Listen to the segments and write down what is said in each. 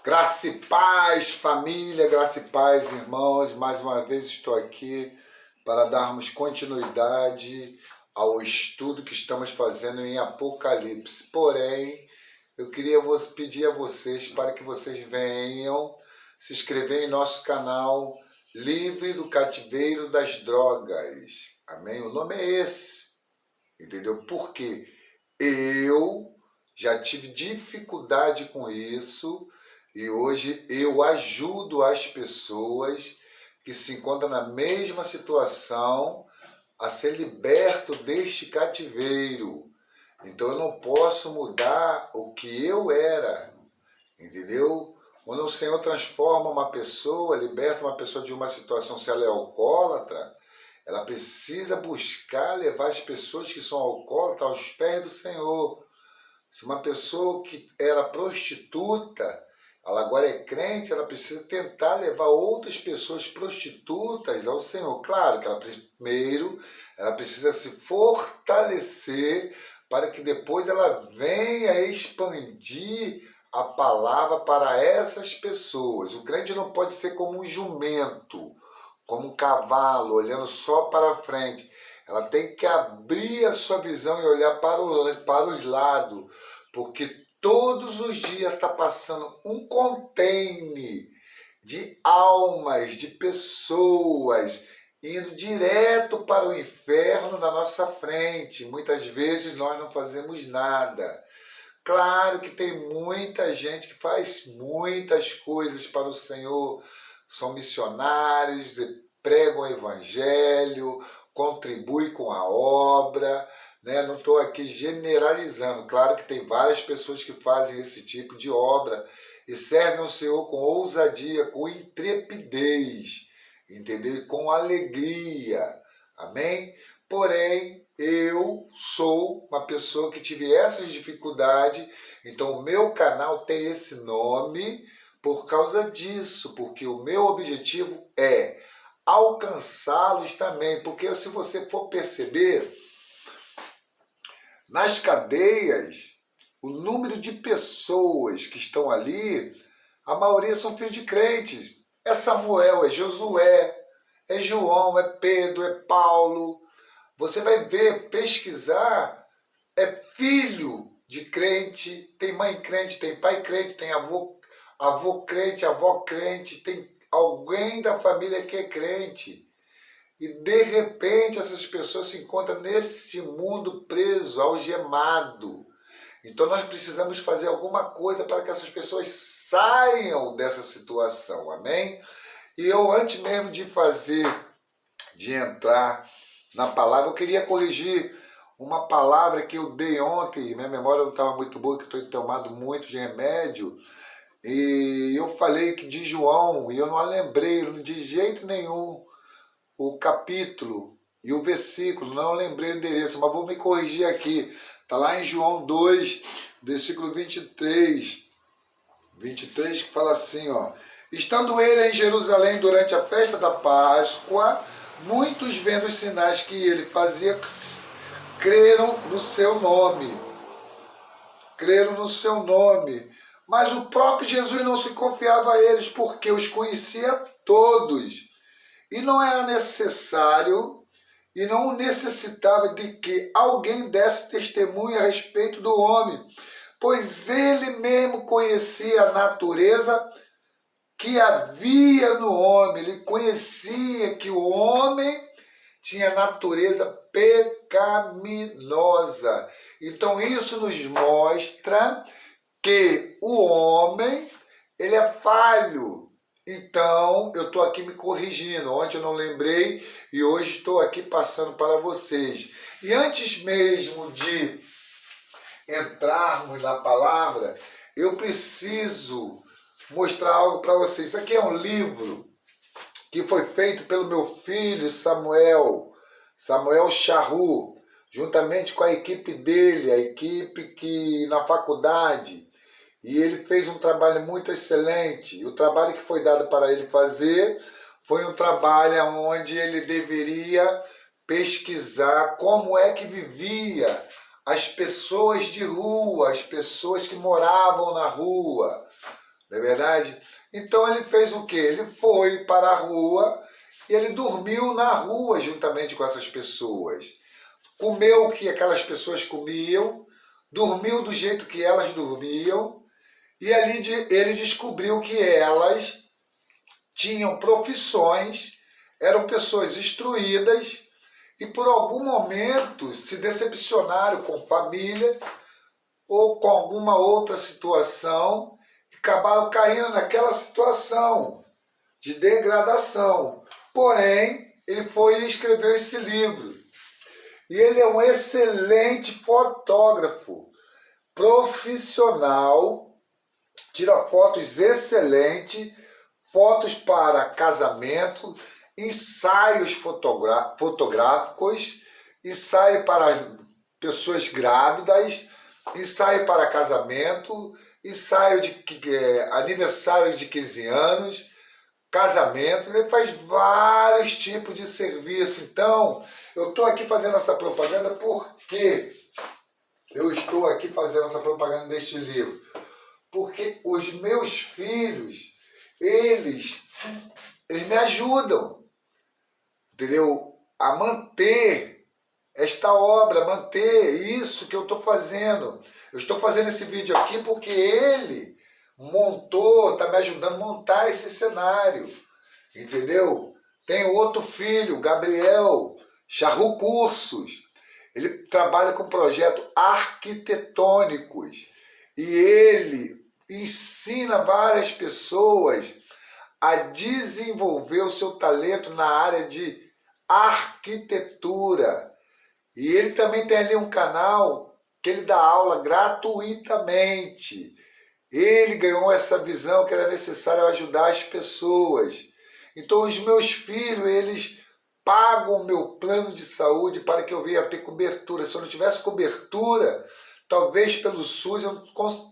Graça e paz, família, graça e paz, irmãos. Mais uma vez estou aqui para darmos continuidade ao estudo que estamos fazendo em Apocalipse. Porém, eu queria pedir a vocês para que vocês venham se inscrever em nosso canal Livre do Cativeiro das Drogas. Amém? O nome é esse. Entendeu? Porque eu já tive dificuldade com isso. E hoje eu ajudo as pessoas que se encontram na mesma situação a ser liberto deste cativeiro. Então eu não posso mudar o que eu era, entendeu? Quando o Senhor transforma uma pessoa, liberta uma pessoa de uma situação, se ela é alcoólatra, ela precisa buscar levar as pessoas que são alcoólatras aos pés do Senhor. Se uma pessoa que era prostituta, ela agora é crente, ela precisa tentar levar outras pessoas prostitutas ao Senhor. Claro que ela primeiro ela precisa se fortalecer para que depois ela venha expandir a palavra para essas pessoas. O crente não pode ser como um jumento, como um cavalo, olhando só para frente. Ela tem que abrir a sua visão e olhar para os lados, porque todos os dias está passando um container de almas, de pessoas, indo direto para o inferno na nossa frente. Muitas vezes nós não fazemos nada. Claro que tem muita gente que faz muitas coisas para o Senhor, são missionários, pregam o evangelho, contribuem com a obra, né? Não estou aqui generalizando, claro que tem várias pessoas que fazem esse tipo de obra e servem ao Senhor com ousadia, com intrepidez, entendeu? Com alegria, amém? Porém, eu sou uma pessoa que tive essas dificuldades, então o meu canal tem esse nome por causa disso, porque o meu objetivo é alcançá-los também, porque se você for perceber, nas cadeias, o número de pessoas que estão ali, a maioria são filhos de crentes. É Samuel, é Josué, é João, é Pedro, é Paulo. Você vai ver, pesquisar, é filho de crente, tem mãe crente, tem pai crente, tem avô crente, avó crente, tem alguém da família que é crente. E de repente essas pessoas se encontram nesse mundo preso, algemado. Então nós precisamos fazer alguma coisa para que essas pessoas saiam dessa situação, amém? E eu, antes mesmo de entrar na palavra, eu queria corrigir uma palavra que eu dei ontem, minha memória não estava muito boa, que eu estou tomando muito de remédio, e eu falei que de João, e eu não lembrei de jeito nenhum o capítulo e o versículo, não lembrei o endereço, mas vou me corrigir aqui. Está lá em João 2, versículo 23, que fala assim, ó. Estando ele em Jerusalém durante a festa da Páscoa, muitos vendo os sinais que ele fazia, creram no seu nome. Creram no seu nome. Mas o próprio Jesus não se confiava a eles, porque os conhecia todos. E não era necessário, e não necessitava de que alguém desse testemunho a respeito do homem, pois ele mesmo conhecia a natureza que havia no homem. Ele conhecia que o homem tinha natureza pecaminosa. Então isso nos mostra que o homem, ele é falho. Então, eu estou aqui me corrigindo. Ontem eu não lembrei e hoje estou aqui passando para vocês. E antes mesmo de entrarmos na palavra, eu preciso mostrar algo para vocês. Isso aqui é um livro que foi feito pelo meu filho Samuel Charru, juntamente com a equipe dele, a equipe que na faculdade. E ele fez um trabalho muito excelente. O trabalho que foi dado para ele fazer foi um trabalho onde ele deveria pesquisar como é que vivia as pessoas de rua, as pessoas que moravam na rua, não é verdade? Então ele fez o quê? Ele foi para a rua e ele dormiu na rua juntamente com essas pessoas. Comeu o que aquelas pessoas comiam, dormiu do jeito que elas dormiam, e ali ele descobriu que elas tinham profissões, eram pessoas instruídas e por algum momento se decepcionaram com família ou com alguma outra situação e acabaram caindo naquela situação de degradação. Porém, ele foi e escreveu esse livro. E ele é um excelente fotógrafo, profissional, tira fotos excelentes, fotos para casamento, ensaios fotográficos, ensaio para pessoas grávidas, ensaio para casamento, ensaio de aniversário de 15 anos, casamento, ele faz vários tipos de serviço. Então, eu estou aqui fazendo essa propaganda porque eu estou aqui fazendo essa propaganda deste livro. Porque os meus filhos, eles me ajudam, entendeu? A manter esta obra, manter isso que eu estou fazendo. Eu estou fazendo esse vídeo aqui porque ele montou, está me ajudando a montar esse cenário, entendeu? Tem outro filho, Gabriel Charru Cursos. Ele trabalha com projetos arquitetônicos e ele ensina várias pessoas a desenvolver o seu talento na área de arquitetura. E ele também tem ali um canal que ele dá aula gratuitamente. Ele ganhou essa visão que era necessário ajudar as pessoas. Então os meus filhos, eles pagam o meu plano de saúde para que eu venha ter cobertura. Se eu não tivesse cobertura, talvez pelo SUS eu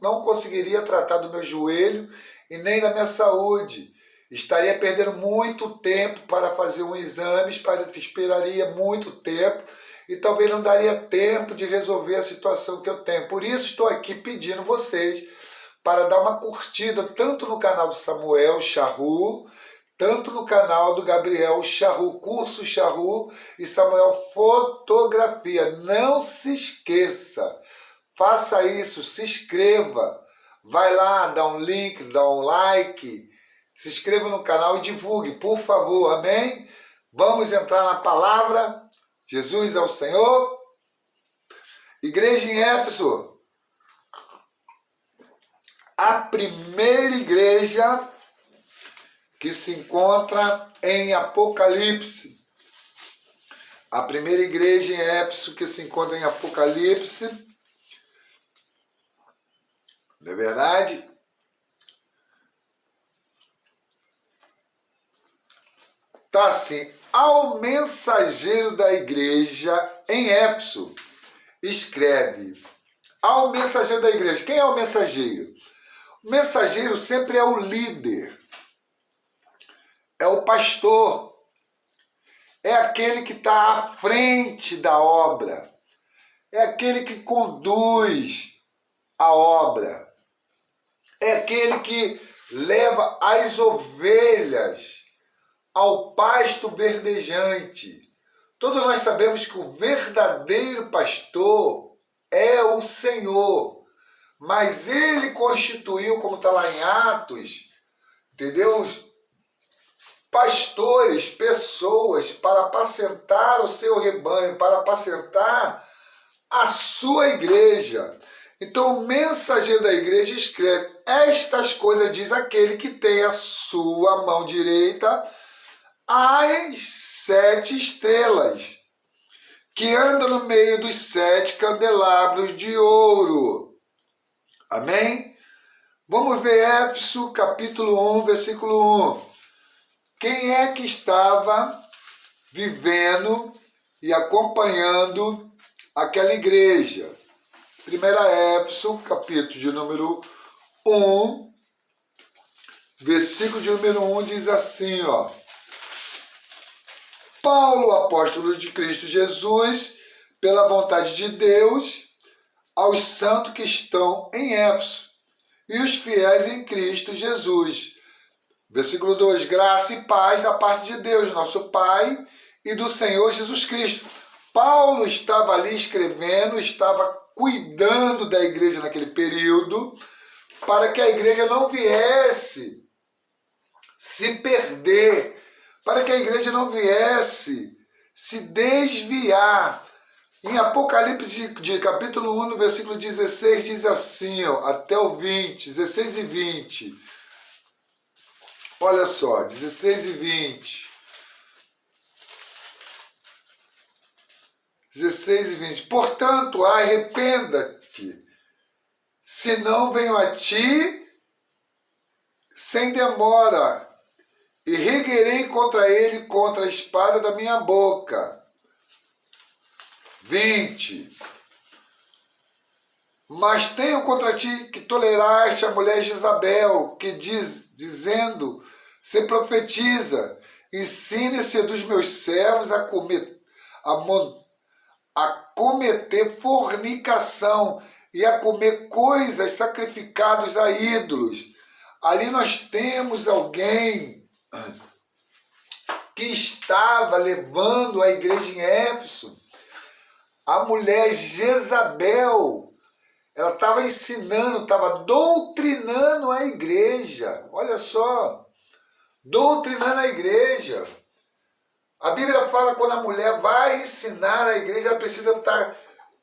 não conseguiria tratar do meu joelho e nem da minha saúde. Estaria perdendo muito tempo para fazer um exame, esperaria muito tempo e talvez não daria tempo de resolver a situação que eu tenho. Por isso estou aqui pedindo vocês para dar uma curtida tanto no canal do Samuel Charru, tanto no canal do Gabriel Charru, Curso Charru e Samuel Fotografia. Não se esqueça, faça isso, se inscreva, vai lá, dá um link, dá um like, se inscreva no canal e divulgue, por favor, amém? Vamos entrar na palavra. Jesus é o Senhor. Igreja em Éfeso, a primeira igreja que se encontra em Apocalipse. A primeira igreja em Éfeso que se encontra em Apocalipse. Não é verdade? Tá assim, ao mensageiro da igreja em Éfeso, escreve. Ao mensageiro da igreja. Quem é o mensageiro? O mensageiro sempre é o líder. É o pastor. É aquele que está à frente da obra. É aquele que conduz a obra. É aquele que leva as ovelhas ao pasto verdejante. Todos nós sabemos que o verdadeiro pastor é o Senhor. Mas ele constituiu, como está lá em Atos, entendeu? Pastores, pessoas para apacentar o seu rebanho, para apacentar a sua igreja. Então o mensageiro da igreja escreve: estas coisas diz aquele que tem a sua mão direita as 7 estrelas, que anda no meio dos 7 candelabros de ouro. Amém? Vamos ver Éfeso capítulo 1, versículo 1. Quem é que estava vivendo e acompanhando aquela igreja? 1 Éfeso, capítulo de número 1, versículo de número 1 diz assim, ó. Paulo, apóstolo de Cristo Jesus, pela vontade de Deus, aos santos que estão em Éfeso e os fiéis em Cristo Jesus. Versículo 2, graça e paz da parte de Deus, nosso Pai, e do Senhor Jesus Cristo. Paulo estava ali escrevendo, estava cuidando da igreja naquele período, para que a igreja não viesse se perder, para que a igreja não viesse se desviar. Em Apocalipse de capítulo 1, no versículo 16, diz assim, ó, até o 20, 16 e 20. Olha só, 16 e 20. 16 e 20. Portanto, arrependa-te, senão venho a ti sem demora, e reguerei contra ele contra a espada da minha boca. 20. Mas tenho contra ti que toleraste a mulher Jezabel, que dizendo, se profetiza, ensine-se dos meus servos a cometer fornicação e a comer coisas sacrificadas a ídolos. Ali nós temos alguém que estava levando a igreja em Éfeso. A mulher Jezabel, ela estava ensinando, estava doutrinando a igreja. Olha só, doutrinando a igreja. A Bíblia fala que quando a mulher vai ensinar a igreja, ela precisa estar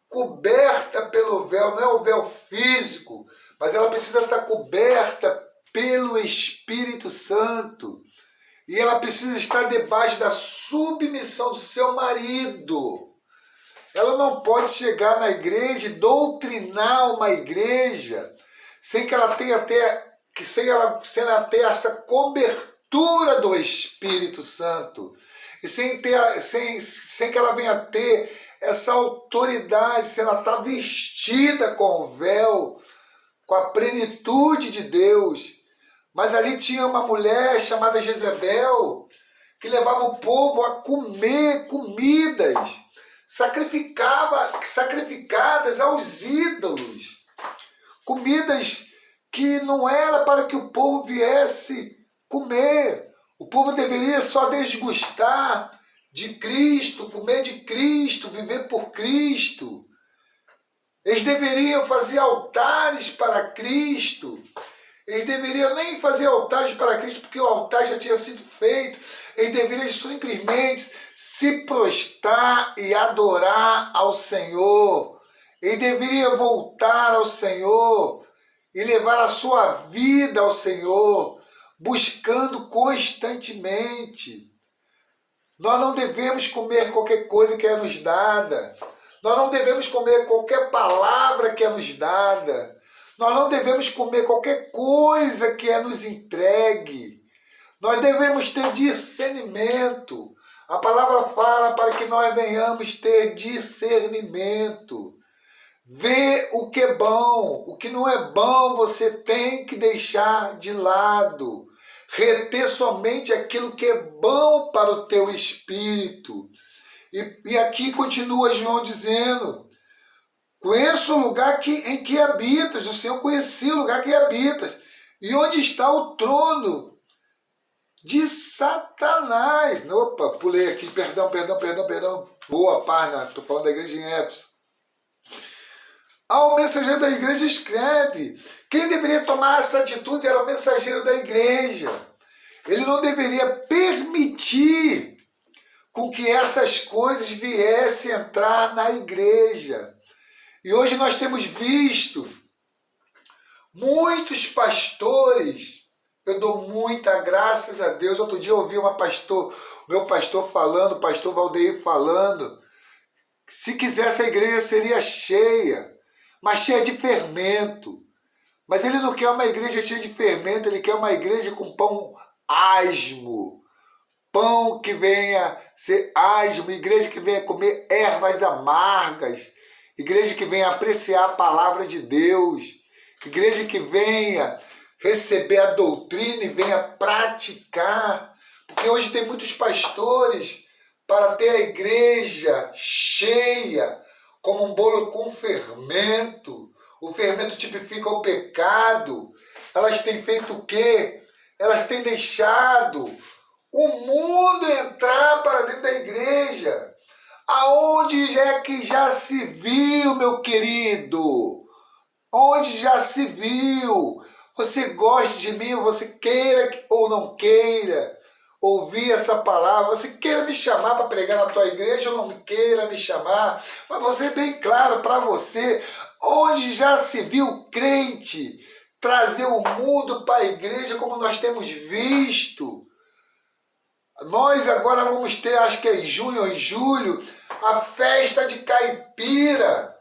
coberta pelo véu, não é o véu físico, mas ela precisa estar coberta pelo Espírito Santo. E ela precisa estar debaixo da submissão do seu marido. Ela não pode chegar na igreja e doutrinar uma igreja sem que ela tenha sem ela ter essa cobertura do Espírito Santo. E sem que ela venha ter essa autoridade, se ela está vestida com o véu, com a plenitude de Deus. Mas ali tinha uma mulher chamada Jezabel, que levava o povo a comer comidas sacrificadas aos ídolos. Comidas que não era para que o povo viesse comer. O povo deveria só desgustar de Cristo, comer de Cristo, viver por Cristo. Eles deveriam fazer altares para Cristo. Eles deveriam nem fazer altares para Cristo, porque o altar já tinha sido feito. Eles deveriam simplesmente se prostrar e adorar ao Senhor. Eles deveriam voltar ao Senhor e levar a sua vida ao Senhor, buscando constantemente. Nós não devemos comer qualquer coisa que é nos dada. Nós não devemos comer qualquer palavra que é nos dada. Nós não devemos comer qualquer coisa que é nos entregue. Nós devemos ter discernimento. A palavra fala para que nós venhamos ter discernimento. Ver o que é bom. O que não é bom você tem que deixar de lado. Reter somente aquilo que é bom para o teu espírito. E aqui continua João dizendo: conheço o lugar em que habitas, o Senhor conhecia o lugar que habitas, e onde está o trono de Satanás. Opa, pulei aqui, perdão. Boa, Parna, estou falando da igreja em Éfeso. O mensageiro da igreja escreve. Quem deveria tomar essa atitude era o mensageiro da igreja. Ele não deveria permitir com que essas coisas viessem entrar na igreja. E hoje nós temos visto muitos pastores. Eu dou muita graças a Deus. Outro dia eu ouvi meu pastor falando, o pastor Valdeir falando, se quisesse a igreja seria cheia, mas cheia de fermento. Mas ele não quer uma igreja cheia de fermento, ele quer uma igreja com pão asmo. Pão que venha ser asmo, igreja que venha comer ervas amargas, igreja que venha apreciar a palavra de Deus, igreja que venha receber a doutrina e venha praticar. Porque hoje tem muitos pastores para ter a igreja cheia, como um bolo com fermento. O fermento tipifica o pecado. Elas têm feito o quê? Elas têm deixado o mundo entrar para dentro da igreja. Aonde é que já se viu, meu querido? Onde já se viu? Você goste de mim, você queira ou não queira ouvir essa palavra, você queira me chamar para pregar na tua igreja ou não me queira me chamar, mas você bem claro para você, onde já se viu crente trazer o mundo para a igreja como nós temos visto. Nós agora vamos ter, acho que é em junho ou em julho, a festa de caipira,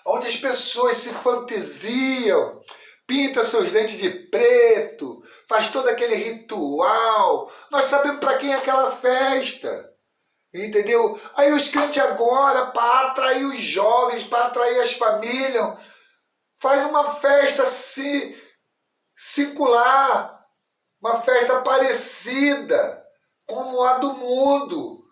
onde as pessoas se fantasiam, pintam seus dentes de preto, faz todo aquele ritual. Nós sabemos para quem é aquela festa, entendeu? Aí os crentes agora, para atrair os jovens, para atrair as famílias, faz uma festa circular, uma festa parecida como a do mundo.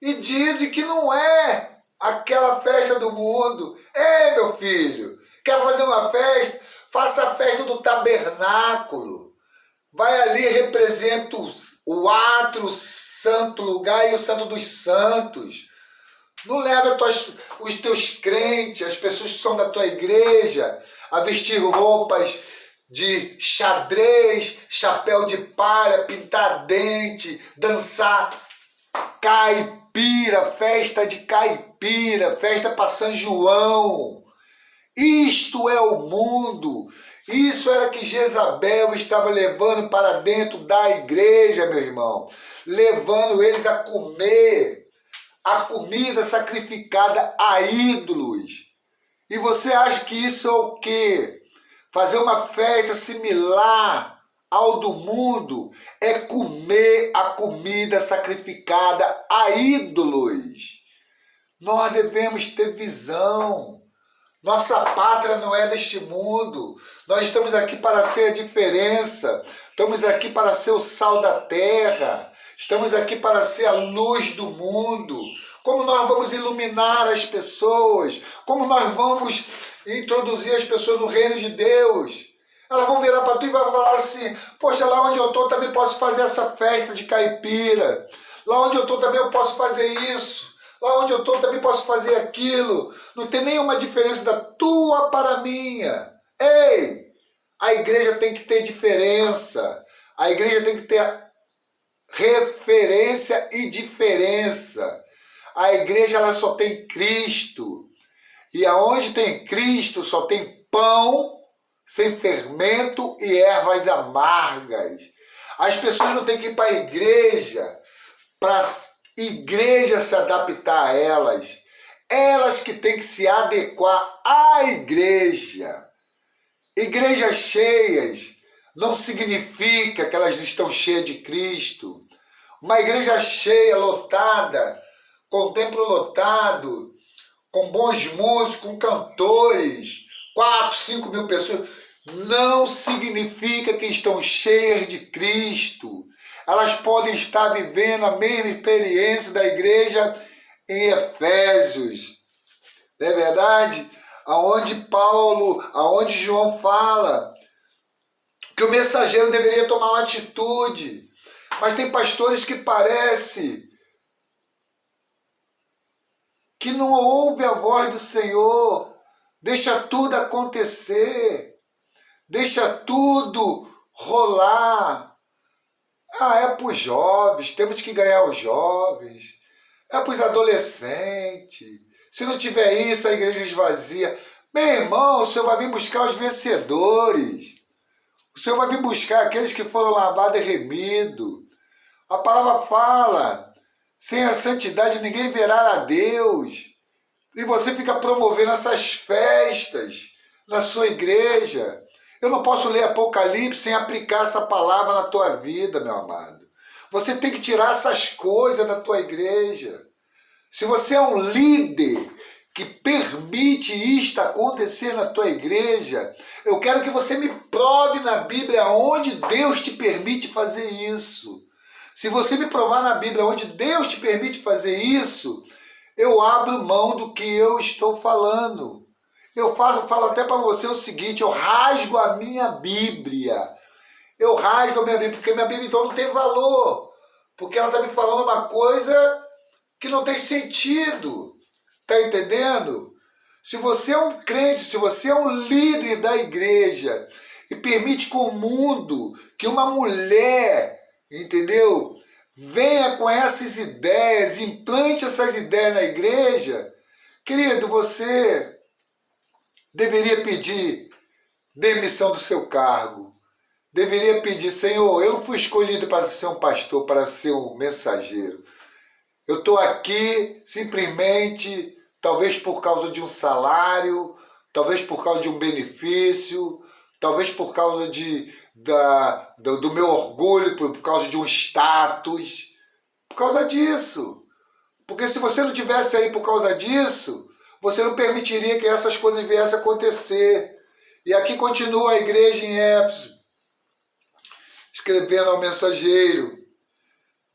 E dizem que não é aquela festa do mundo. Ei, meu filho, quer fazer uma festa? Faça a festa do tabernáculo. Vai ali, representa o átrio, o santo lugar e o santo dos santos. Não leva os teus crentes, as pessoas que são da tua igreja, a vestir roupas de xadrez, chapéu de palha, pintar dente, dançar caipira, festa de caipira, festa para São João. Isto é o mundo. Isso era que Jezabel estava levando para dentro da igreja, meu irmão. Levando eles a comer a comida sacrificada a ídolos. E você acha que isso é o quê? Fazer uma festa similar ao do mundo é comer a comida sacrificada a ídolos. Nós devemos ter visão. Nossa pátria não é deste mundo. Nós estamos aqui para ser a diferença. Estamos aqui para ser o sal da terra. Estamos aqui para ser a luz do mundo. Como nós vamos iluminar as pessoas? Como nós vamos introduzir as pessoas no reino de Deus? Elas vão virar para tu e vão falar assim: poxa, lá onde eu estou também posso fazer essa festa de caipira. Lá onde eu estou também eu posso fazer isso. Lá onde eu estou também posso fazer aquilo. Não tem nenhuma diferença da tua para a minha. Ei, a igreja tem que ter diferença. A igreja tem que ter referência e diferença. A igreja ela só tem Cristo. E aonde tem Cristo só tem pão sem fermento e ervas amargas. As pessoas não têm que ir para a igreja para igreja se adaptar a elas. Elas que têm que se adequar à igreja. Igrejas cheias não significa que elas estão cheias de Cristo. Uma igreja cheia, lotada, com o templo lotado, com bons músicos, com cantores, 4, 5 mil pessoas, não significa que estão cheias de Cristo. Elas podem estar vivendo a mesma experiência da igreja em Efésios. Não é verdade? Aonde João fala que o mensageiro deveria tomar uma atitude. Mas tem pastores que parece que não ouve a voz do Senhor, deixa tudo acontecer, deixa tudo rolar. É para os jovens, temos que ganhar os jovens, é para os adolescentes. Se não tiver isso, a igreja esvazia. Meu irmão, o Senhor vai vir buscar os vencedores. O Senhor vai vir buscar aqueles que foram lavados e remidos. A palavra fala, sem a santidade ninguém verá a Deus. E você fica promovendo essas festas na sua igreja. Eu não posso ler Apocalipse sem aplicar essa palavra na tua vida, meu amado. Você tem que tirar essas coisas da tua igreja. Se você é um líder que permite isto acontecer na tua igreja, eu quero que você me prove na Bíblia onde Deus te permite fazer isso. Se você me provar na Bíblia onde Deus te permite fazer isso, eu abro mão do que eu estou falando. falo até para você o seguinte, eu rasgo a minha Bíblia. Eu rasgo a minha Bíblia, porque minha Bíblia então não tem valor. Porque ela está me falando uma coisa que não tem sentido. Está entendendo? Se você é um crente, se você é um líder da igreja e permite com o mundo que uma mulher, entendeu, venha com essas ideias, implante essas ideias na igreja, querido, você deveria pedir demissão do seu cargo. Deveria pedir, Senhor, eu não fui escolhido para ser um pastor, para ser um mensageiro. Eu estou aqui simplesmente, talvez por causa de um salário, talvez por causa de um benefício, talvez por causa do meu orgulho, por causa de um status, por causa disso. Porque se você não tivesse aí por causa disso, você não permitiria que essas coisas viessem a acontecer. E aqui continua a igreja em Éfeso, escrevendo ao mensageiro.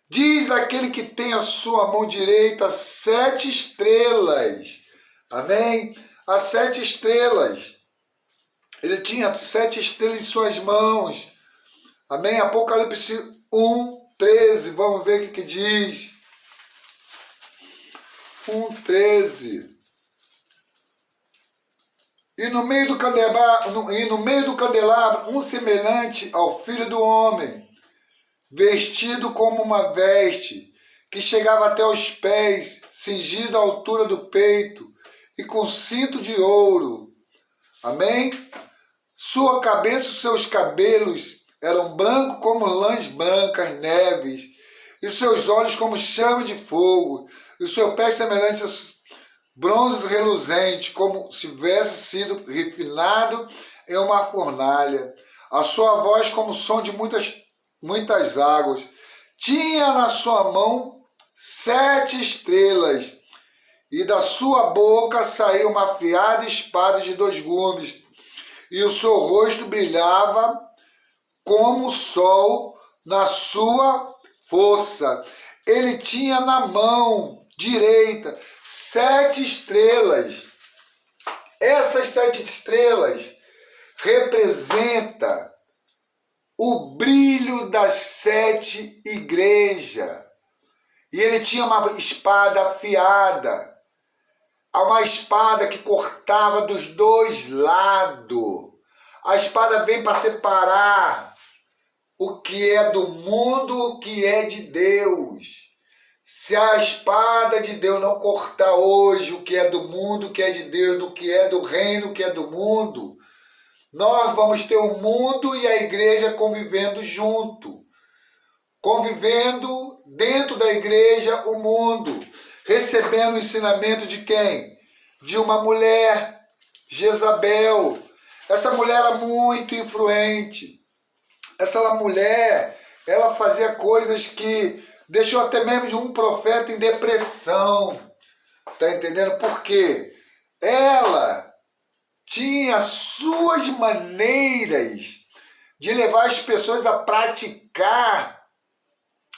Diz aquele que tem a sua mão direita 7 estrelas. Amém? As 7 estrelas. Ele tinha 7 estrelas em suas mãos. Amém? Apocalipse 1:13. Vamos ver o que diz. 1:13. E no meio do candelabro, um semelhante ao Filho do Homem, vestido como uma veste, que chegava até os pés, cingido à altura do peito, e com cinto de ouro. Amém? Sua cabeça e seus cabelos eram brancos como lãs brancas, neves, e seus olhos como chama de fogo, e os seus pés semelhantes a bronze reluzente, como se tivesse sido refinado em uma fornalha. A sua voz como o som de muitas águas. Tinha na sua mão 7 estrelas, e da sua boca saiu uma afiada espada de 2 gumes, e o seu rosto brilhava como o sol na sua força. Ele tinha na mão direita 7 estrelas. Essas 7 estrelas representam o brilho das 7 igrejas. E ele tinha uma espada afiada, uma espada que cortava dos 2 lados. A espada vem para separar o que é do mundo, o que é de Deus. Se a espada de Deus não cortar hoje o que é do mundo, o que é de Deus, do que é do reino, o que é do mundo, nós vamos ter o mundo e a igreja convivendo junto. Convivendo dentro da igreja o mundo. Recebendo o ensinamento de quem? De uma mulher, Jezabel. Essa mulher era muito influente. Essa mulher, ela fazia coisas que deixou até mesmo de um profeta em depressão. Tá entendendo? Por quê? Ela tinha suas maneiras de levar as pessoas a praticar,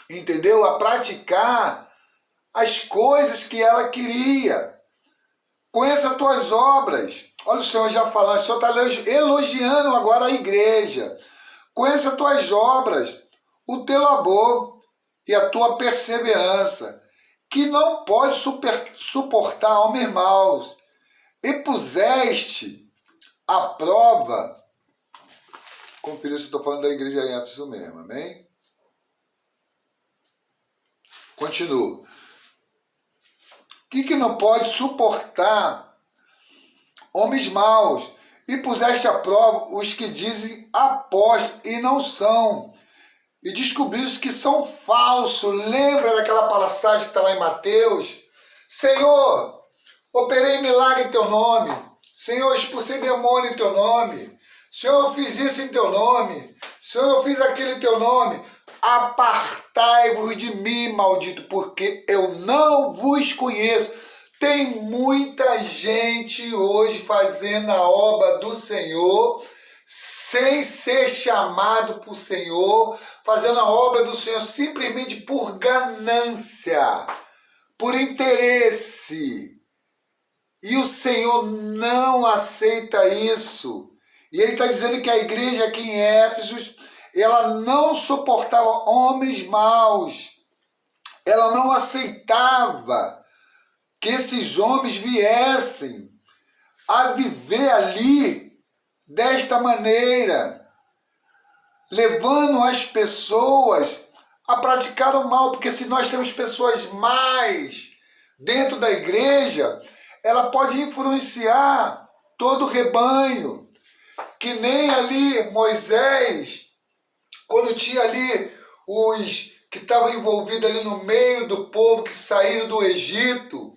entendeu? A praticar as coisas que ela queria. Conheça as tuas obras. Olha o Senhor já falando, o Senhor está elogiando agora a igreja. Conheça as tuas obras, o teu labor e a tua perseverança, que não pode suportar homens maus, e puseste à prova. Conferir se eu estou falando da igreja em Éfeso mesmo, amém? Continuo. O que não pode suportar homens maus, e puseste à prova os que dizem apóstolos e não são, e descobriste que são falsos. Lembra daquela passagem que está lá em Mateus? Senhor, operei milagre em teu nome. Senhor, expulsei demônio em teu nome. Senhor, eu fiz isso em teu nome. Senhor, eu fiz aquilo em teu nome. Apartai-vos de mim, maldito, porque eu não vos conheço. Tem muita gente hoje fazendo a obra do Senhor sem ser chamado por Senhor, fazendo a obra do Senhor simplesmente por ganância, por interesse. E o Senhor não aceita isso. E ele está dizendo que a igreja aqui em Éfeso, ela não suportava homens maus. Ela não aceitava que esses homens viessem a viver ali desta maneira, levando as pessoas a praticar o mal, porque se nós temos pessoas más dentro da igreja, ela pode influenciar todo o rebanho, que nem ali Moisés, quando tinha ali os que estavam envolvidos ali no meio do povo que saíram do Egito,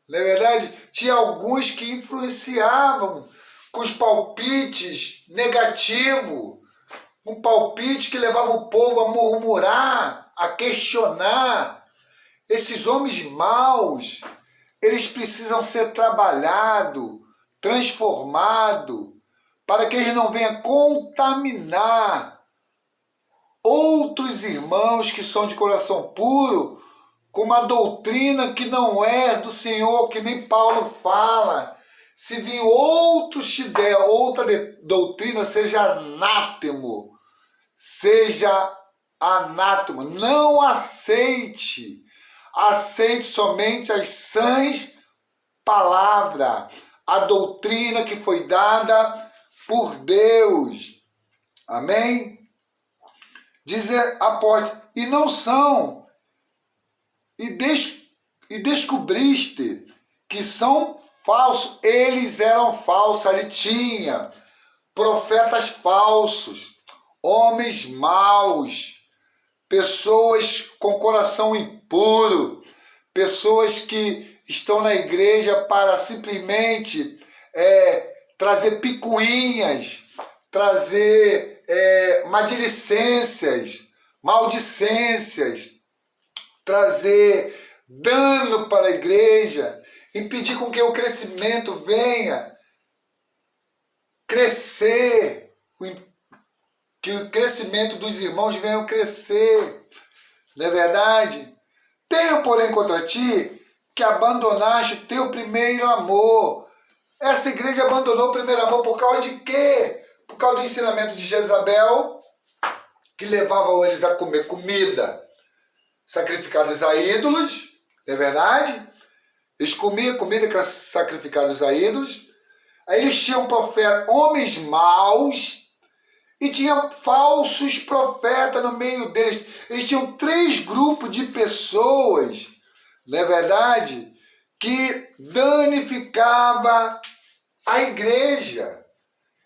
não é verdade? Tinha alguns que influenciavam com os palpites negativos, um palpite que levava o povo a murmurar, a questionar. Esses homens maus, eles precisam ser trabalhados, transformados, para que eles não venham contaminar outros irmãos que são de coração puro, com uma doutrina que não é do Senhor, que nem Paulo fala. Se vir outros te der outra doutrina, seja anátemo. Seja anátema. Não aceite. Aceite somente as sãs palavras. A doutrina que foi dada por Deus. Amém? Diz apóstolo, e não são, e descobriste que são falsos. Eles eram falsos, ali tinha profetas falsos, homens maus, pessoas com coração impuro, pessoas que estão na igreja para simplesmente trazer picuinhas, trazer maldicências, trazer dano para a igreja, impedir com que o crescimento venha crescer, que o crescimento dos irmãos venha crescer, não é verdade? Tenho, porém, contra ti que abandonaste o teu primeiro amor. Essa igreja abandonou o primeiro amor por causa de quê? Por causa do ensinamento de Jezabel, que levavam eles a comer comida sacrificadas a ídolos, não é verdade? Eles comiam comida sacrificadas a ídolos. Aí eles tinham profetas, homens maus, e tinha falsos profetas no meio deles. Eles tinham 3 grupos de pessoas, não é verdade? Que danificava a igreja.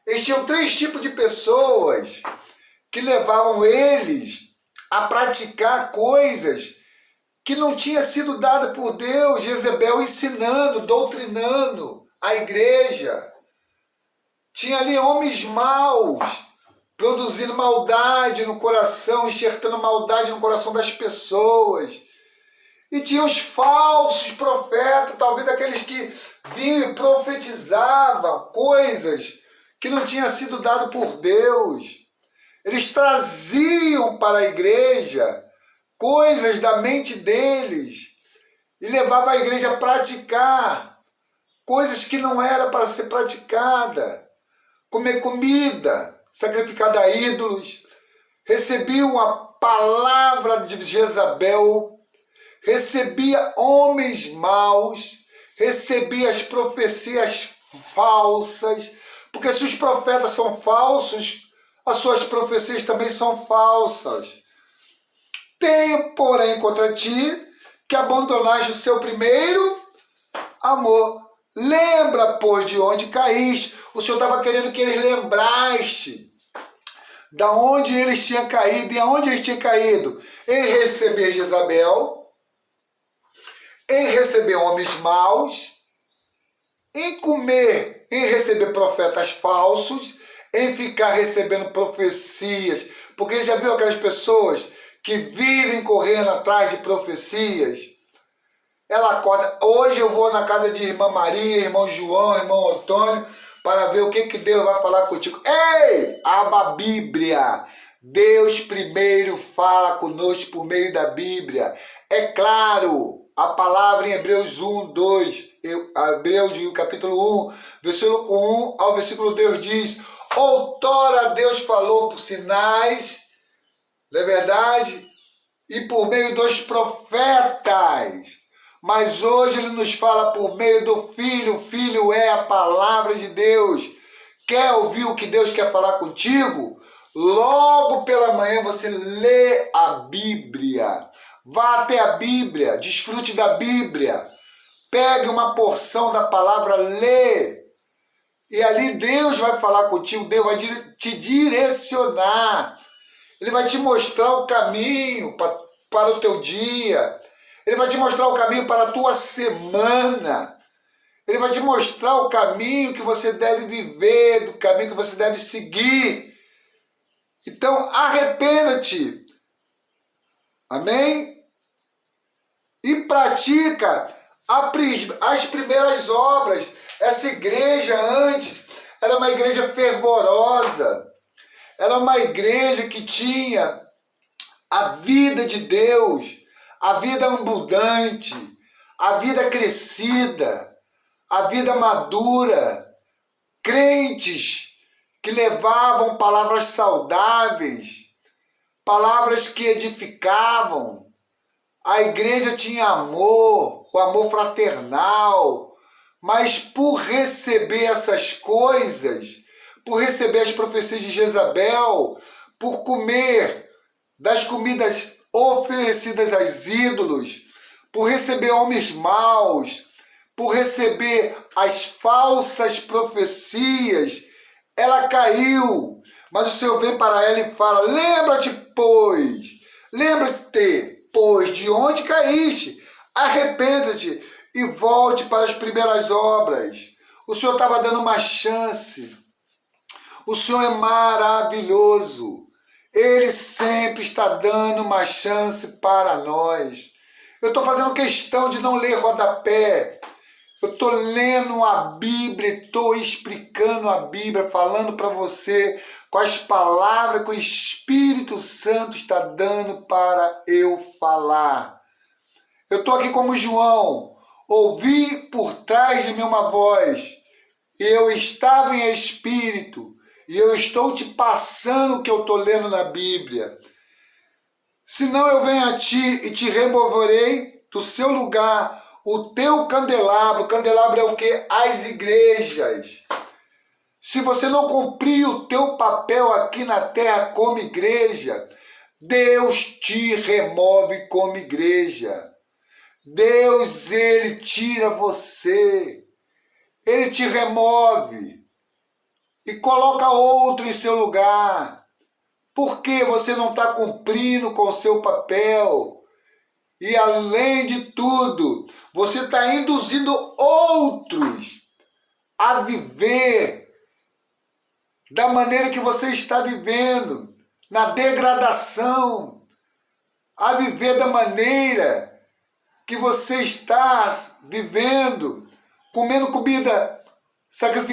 Eles tinham 3 tipos de pessoas que levavam eles a praticar coisas que não tinha sido dada por Deus. Jezabel ensinando, doutrinando a igreja. Tinha ali homens maus, produzindo maldade no coração, enxertando maldade no coração das pessoas. E tinha os falsos profetas, talvez aqueles que vinham e profetizavam coisas que não tinham sido dado por Deus. Eles traziam para a igreja coisas da mente deles e levavam a igreja a praticar coisas que não era para ser praticada. Comer comida sacrificada a ídolos, recebiam a palavra de Jezabel, recebia homens maus, recebia as profecias falsas, porque se os profetas são falsos, as suas profecias também são falsas. Tenho, porém, contra ti que abandonaste o seu primeiro amor. Lembra, pois, de onde caíste. O Senhor estava querendo que eles lembrassem da onde eles tinham caído. E aonde eles tinham caído? Em receber Jezabel, em receber homens maus, em comer, em receber profetas falsos, em ficar recebendo profecias. Porque já viu aquelas pessoas que vivem correndo atrás de profecias? Ela acorda, hoje eu vou na casa de irmã Maria, irmão João, irmão Antônio, para ver o que Deus vai falar contigo. Ei, abra a Bíblia. Deus primeiro fala conosco por meio da Bíblia. É claro, a palavra em Hebreus 1, 2, Hebreus capítulo 1, versículo 1 ao versículo 2 diz: outrora Deus falou por sinais, não é verdade? E por meio dos profetas. Mas hoje ele nos fala por meio do Filho. O Filho é a palavra de Deus. Quer ouvir o que Deus quer falar contigo? Logo pela manhã você lê a Bíblia. Vá até a Bíblia, desfrute da Bíblia. Pegue uma porção da palavra, lê. E ali Deus vai falar contigo, Deus vai te direcionar. Ele vai te mostrar o caminho para o teu dia. Ele vai te mostrar o caminho para a tua semana. Ele vai te mostrar o caminho que você deve viver, do caminho que você deve seguir. Então, arrependa-te. Amém? E pratica as primeiras obras. Essa igreja antes era uma igreja fervorosa. Era uma igreja que tinha a vida de Deus, a vida abundante, a vida crescida, a vida madura, crentes que levavam palavras saudáveis, palavras que edificavam. A igreja tinha amor, o amor fraternal, mas por receber essas coisas, por receber as profecias de Jezabel, por comer das comidas oferecidas aos ídolos, por receber homens maus, por receber as falsas profecias, ela caiu. Mas o Senhor vem para ela e fala: lembra-te, pois, de onde caíste, arrependa-te e volte para as primeiras obras. O Senhor estava dando uma chance. O Senhor é maravilhoso. Ele sempre está dando uma chance para nós. Eu estou fazendo questão de não ler rodapé. Eu estou lendo a Bíblia, estou explicando a Bíblia, falando para você com as palavras que o Espírito Santo está dando para eu falar. Eu estou aqui como João, ouvi por trás de mim uma voz, e eu estava em espírito, e eu estou te passando o que eu estou lendo na Bíblia. Senão eu venho a ti e te removerei do seu lugar o teu candelabro. O candelabro é o quê? As igrejas. Se você não cumprir o teu papel aqui na terra como igreja, Deus te remove como igreja. Deus, ele tira você. Ele te remove e coloca outro em seu lugar. Porque você não está cumprindo com o seu papel. E além de tudo, você está induzindo outros a viver da maneira que você está vivendo, na degradação, a viver da maneira que você está vivendo, comendo comida sacrificada